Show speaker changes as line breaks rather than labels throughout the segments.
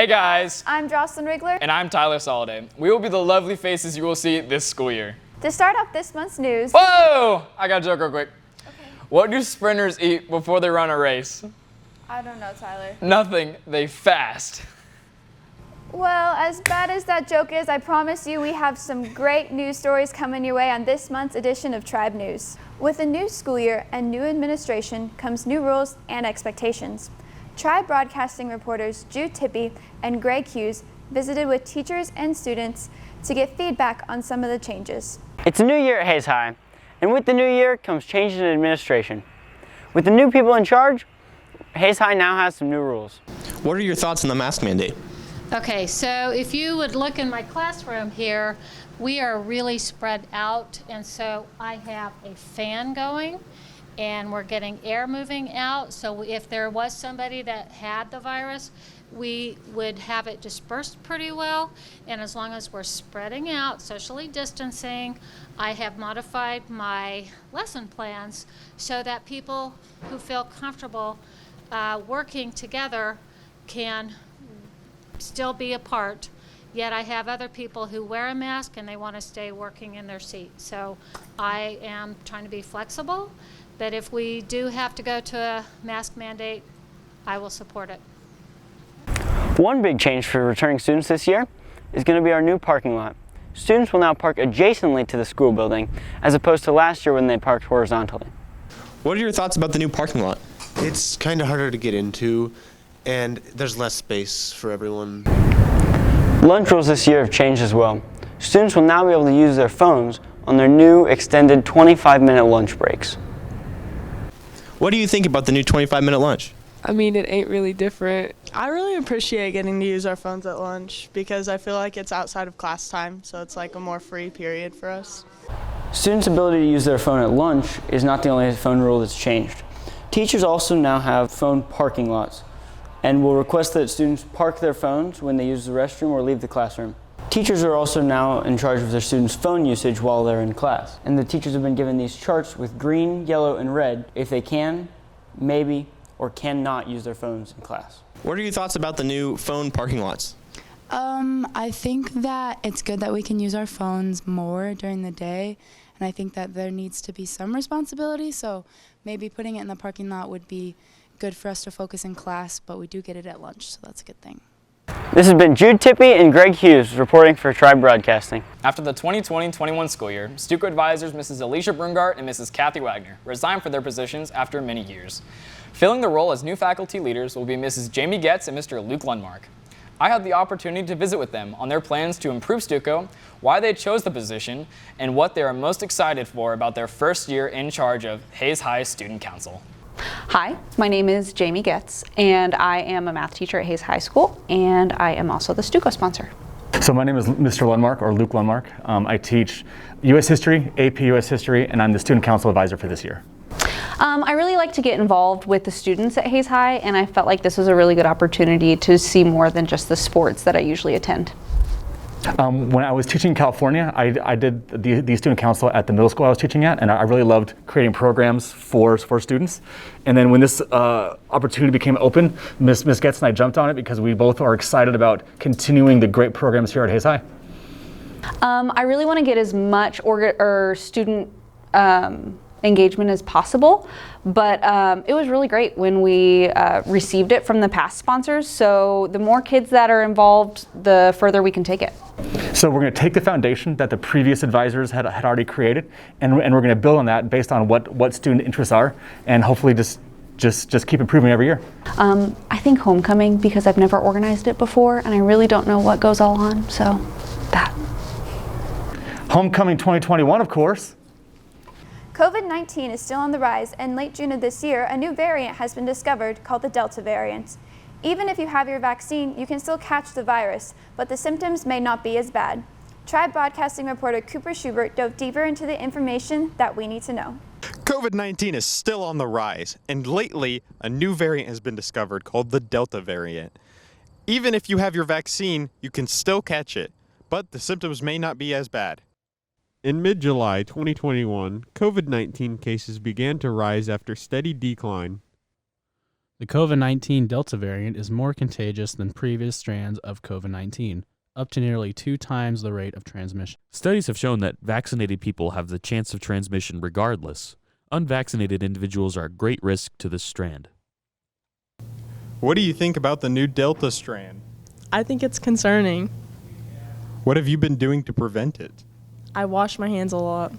Hey guys!
I'm Jocelyn Rigler.
And I'm Tyler Solida. We will be the lovely faces you will see this school year.
To start off this month's news...
Whoa! I got a joke real quick.
Okay.
What do sprinters eat before they run a race?
I don't know, Tyler.
Nothing. They fast.
Well, as bad as that joke is, I promise you we have some great news stories coming your way on this month's edition of Tribe News. With a new school year and new administration comes new rules and expectations. Tribe broadcasting reporters Jude Tippy and Hughes visited with teachers and students to get feedback on some of the changes.
It's a new year at Hayes High, and with the new year comes changes in administration. With the new people in charge, Hayes High now has some new rules.
What are your thoughts on the mask mandate?
Okay, so if you would look in my classroom here, we are really spread out, and so I have a fan going, and we're getting air moving out, so if there was somebody that had the virus, we would have it dispersed pretty well, and as long as we're spreading out, socially distancing, I have modified my lesson plans so that people who feel comfortable working together can still be apart, yet I have other people who wear a mask and they want to stay working in their seat. So I am trying to be flexible, but if we do have to go to a mask mandate, I will support it.
One big change for returning students this year is going to be our new parking lot. Students will now park adjacently to the school building, as opposed to last year when they parked horizontally.
What are your thoughts about the new parking lot?
It's kind of harder to get into, and there's less space for everyone.
Lunch rules this year have changed as well. Students will now be able to use their phones on their new extended 25-minute lunch breaks.
What do you think about the new 25-minute lunch?
I mean, it ain't really different. I really appreciate getting to use our phones at lunch because I feel like it's outside of class time, so it's like a more free period for us.
Students' ability to use their phone at lunch is not the only phone rule that's changed. Teachers also now have phone parking lots and will request that students park their phones when they use the restroom or leave the classroom. Teachers are also now in charge of their students' phone usage while they're in class, and the teachers have been given these charts with green, yellow, and red if they can, maybe, or cannot use their phones in class.
What are your thoughts about the new phone parking lots?
I think that it's good that we can use our phones more during the day, and I think that there needs to be some responsibility, so maybe putting it in the parking lot would be good for us to focus in class, but we do get it at lunch, so that's a good thing.
This has been Jude Tippy and Hughes reporting for Tribe Broadcasting.
After the 2020-21 school year, Stuco advisors Mrs. Alicia Brungart and Mrs. Kathy Wagner resigned for their positions after many years. Filling the role as new faculty leaders will be Mrs. Jayme Goetz and Mr. Luke Lundmark. I had the opportunity to visit with them on their plans to improve Stuco, why they chose the position, and what they are most excited for about their first year in charge of Hayes High Student Council.
Hi, my name is Jayme Goetz, and I am a math teacher at Hayes High School, and I am also the Stuco sponsor.
So my name is Mr. Lundmark, or Luke Lundmark. I teach U.S. History, AP U.S. History, and I'm the Student Council Advisor for this year.
I really like to get involved with the students at Hayes High, and I felt like this was a really good opportunity to see more than just the sports that I usually attend.
When I was teaching in California, I did the student council at the middle school I was teaching at, and I really loved creating programs for students. And then when this opportunity became open, Ms. Goetz and I jumped on it because we both are excited about continuing the great programs here at Hayes High.
I really want to get as much student engagement as possible, but it was really great when we received it from the past sponsors, so the more kids that are involved, the further we can take it.
So we're going to take the foundation that the previous advisors had already created, and we're going to build on that based on what student interests are, and hopefully just keep improving every year.
I think homecoming, because I've never organized it before, and I really don't know what goes all on, so that.
Homecoming 2021, of course.
COVID-19 is still on the rise, and late June of this year, a new variant has been discovered called the Delta variant. Even if you have your vaccine, you can still catch the virus, but the symptoms may not be as bad. Tribe Broadcasting reporter Cooper Shubert dove deeper into the information that we need to know.
COVID-19 is still on the rise, and lately, a new variant has been discovered called the Delta variant. Even if you have your vaccine, you can still catch it, but the symptoms may not be as bad.
In mid-July 2021, COVID-19 cases began to rise after steady decline.
The COVID-19 Delta variant is more contagious than previous strands of COVID-19, up to nearly 2 times the rate of transmission.
Studies have shown that vaccinated people have the chance of transmission regardless. Unvaccinated individuals are at great risk to this strand.
What do you think about the new Delta strand?
I think it's concerning.
What have you been doing to prevent it?
I wash my hands a lot.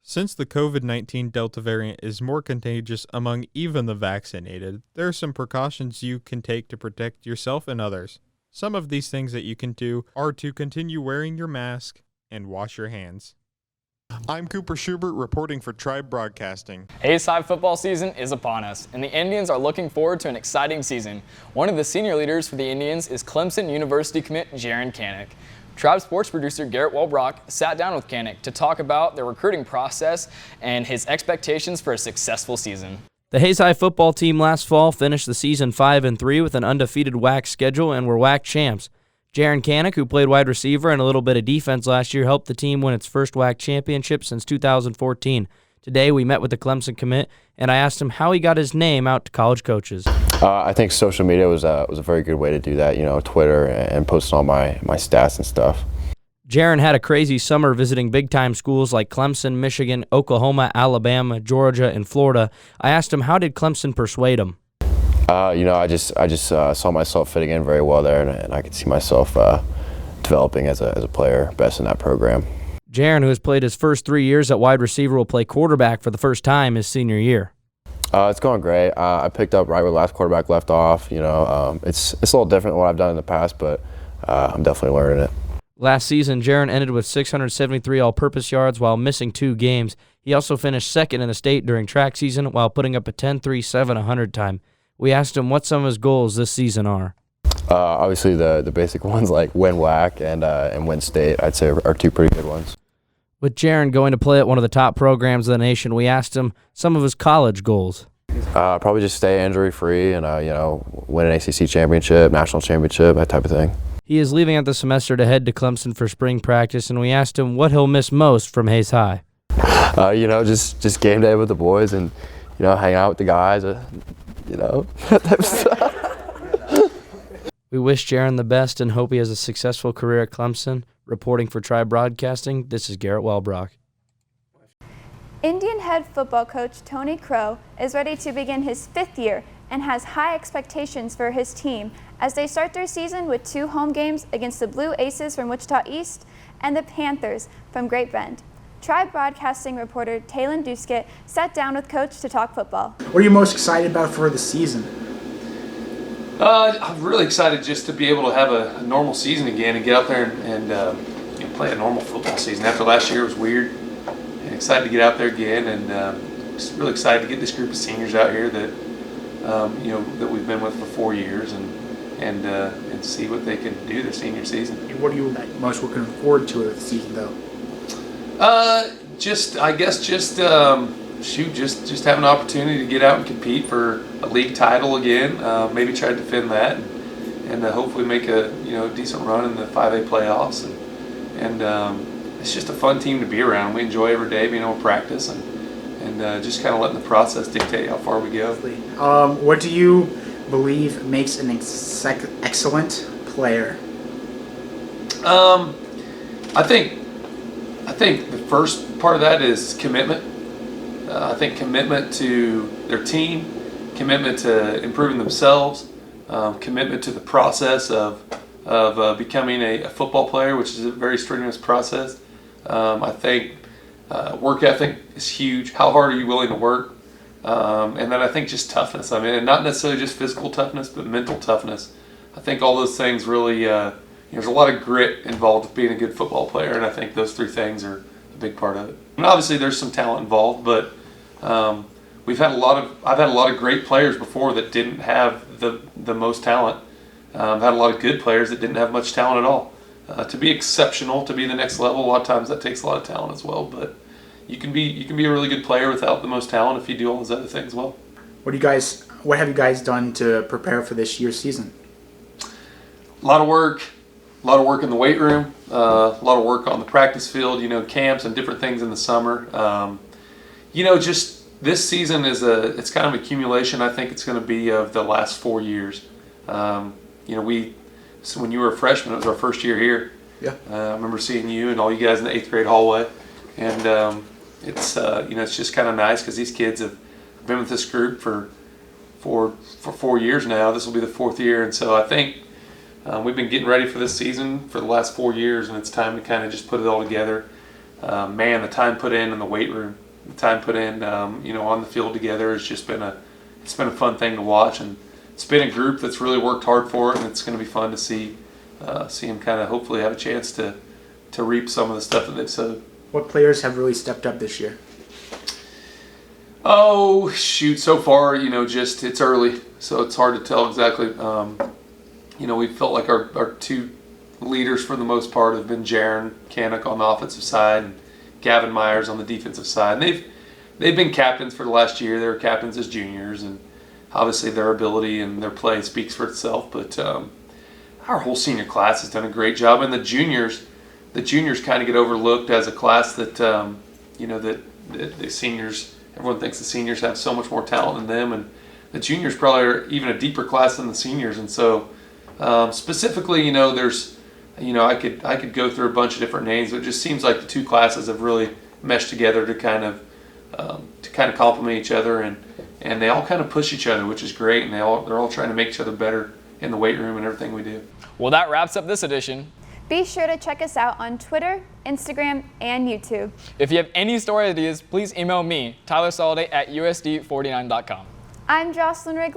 Since the COVID-19 Delta variant is more contagious among even the vaccinated, there are some precautions you can take to protect yourself and others. Some of these things that you can do are to continue wearing your mask and wash your hands. I'm Cooper Shubert reporting for Tribe Broadcasting.
Hayes High football season is upon us, and the Indians are looking forward to an exciting season. One of the senior leaders for the Indians is Clemson University commit Jaren Kanak. Tribe sports producer Garrett Wellbrock sat down with Kanak to talk about their recruiting process and his expectations for a successful season.
The Hayes High football team last fall finished the season 5-3 with an undefeated WAC schedule and were WAC champs. Jaren Kanak, who played wide receiver and a little bit of defense last year, helped the team win its first WAC championship since 2014. Today, we met with the Clemson commit, and I asked him how he got his name out to college coaches.
I think social media was a very good way to do that, Twitter and posting all my stats and stuff.
Jaren had a crazy summer visiting big-time schools like Clemson, Michigan, Oklahoma, Alabama, Georgia, and Florida. I asked him how did Clemson persuade him?
I just saw myself fitting in very well there, and I could see myself developing as a player best in that program.
Jaren, who has played his first 3 years at wide receiver, will play quarterback for the first time his senior year.
It's going great. I picked up right where the last quarterback left off. It's a little different than what I've done in the past, but I'm definitely learning it.
Last season, Jaren ended with 673 all-purpose yards while missing 2 games. He also finished second in the state during track season while putting up a 10.37 100 time. We asked him what some of his goals this season are.
Obviously, the basic ones like win WAC and win state, I'd say are 2 pretty good ones.
With Jaren going to play at one of the top programs in the nation, we asked him some of his college goals.
Probably just stay injury-free and, win an ACC championship, national championship, that type of thing.
He is leaving at the semester to head to Clemson for spring practice, and we asked him what he'll miss most from Hayes High.
Just game day with the boys and, hang out with the guys, that type of stuff.
We wish Jaren the best and hope he has a successful career at Clemson. Reporting for Tribe Broadcasting, this is Garrett Wellbrock.
Indian head football coach Tony Crow is ready to begin his 5th year and has high expectations for his team as they start their season with 2 home games against the Blue Aces from Wichita East and the Panthers from Great Bend. Tribe Broadcasting reporter Taylon Doeschot sat down with Coach to talk football.
What are you most excited about for the season?
I'm really excited just to be able to have a normal season again and get out there and play a normal football season. After last year was weird, and excited to get out there again, and just really excited to get this group of seniors out here that that we've been with for 4 years and see what they can do their senior season.
And what are you most looking forward to of the season, though?
Just have an opportunity to get out and compete for a league title again. Maybe try to defend that, and hopefully make a decent run in the 5A playoffs. And it's just a fun team to be around. We enjoy every day being able to practice and just kind of letting the process dictate how far we go.
What do you believe makes an excellent player?
I think the first part of that is commitment. I think commitment to their team, commitment to improving themselves, commitment to the process of becoming a football player, which is a very strenuous process. I think work ethic is huge. How hard are you willing to work? And then I think just toughness. And not necessarily just physical toughness, but mental toughness. I think all those things really, there's a lot of grit involved with being a good football player, and I think those 3 things are a big part of it. And obviously there's some talent involved, but I've had a lot of great players before that didn't have the most talent. I've had a lot of good players that didn't have much talent at all. To be exceptional, to be the next level, a lot of times that takes a lot of talent as well. But you can be a really good player without the most talent if you do all those other things well.
What have you guys done to prepare for this year's season?
A lot of work in the weight room, a lot of work on the practice field, camps and different things in the summer. this season it's kind of accumulation. I think it's going to be of the last 4 years. So when you were a freshman, it was our first year here.
Yeah.
I remember seeing you and all you guys in the 8th grade hallway, and it's it's just kind of nice because these kids have been with this group for 4 years now. This will be the 4th year, and so I think we've been getting ready for this season for the last 4 years, and it's time to kind of just put it all together. Man, the time put in the weight room, the time put in on the field together has just been a fun thing to watch, and it's been a group that's really worked hard for it, and it's going to be fun to see them kind of hopefully have a chance to reap some of the stuff that they've sowed.
What players have really stepped up this year?
Oh, shoot. So far, just it's early, so it's hard to tell exactly. We felt like our two leaders for the most part have been Jaren Kanak on the offensive side and Gavin Myers on the defensive side. And they've been captains for the last year. They were captains as juniors, and obviously their ability and their play speaks for itself. But our whole senior class has done a great job, and the juniors kind of get overlooked as a class that that the seniors. Everyone thinks the seniors have so much more talent than them, and the juniors probably are even a deeper class than the seniors. And so, specifically, there's, I could go through a bunch of different names, but it just seems like the two classes have really meshed together to kind of complement each other, and they all kind of push each other, which is great, and they're all trying to make each other better in the weight room and everything we do.
Well, that wraps up this edition.
Be sure to check us out on Twitter, Instagram, and YouTube.
If you have any story ideas, please email me, Tyler Solida at usd49.com.
I'm Jocelyn Rigler.